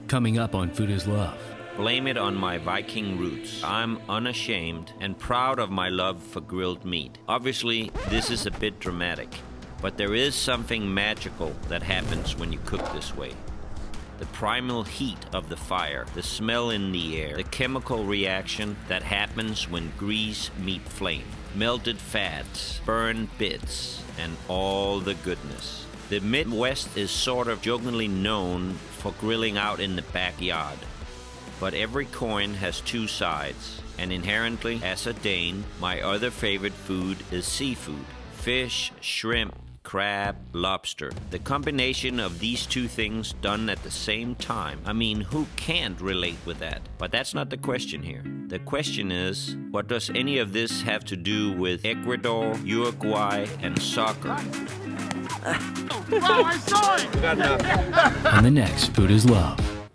Coming up on Food is Love. Blame it on my Viking roots. I'm unashamed and proud of my love for grilled meat. Obviously, this is a bit dramatic, but there is something magical that happens when you cook this way. The primal heat of the fire, the smell in the air, the chemical reaction that happens when grease meet flame, melted fats, burned bits, and all the goodness. The Midwest is sort of jokingly known for grilling out in the backyard. But every coin has two sides, and inherently, as a Dane, my other favorite food is seafood. Fish, shrimp, crab, lobster. The combination of these two things done at the same time. I mean, who can't relate with that? But that's not the question here. The question is, what does any of this have to do with Ecuador, Uruguay, and soccer? Wow, I saw it! On the next Food is Love.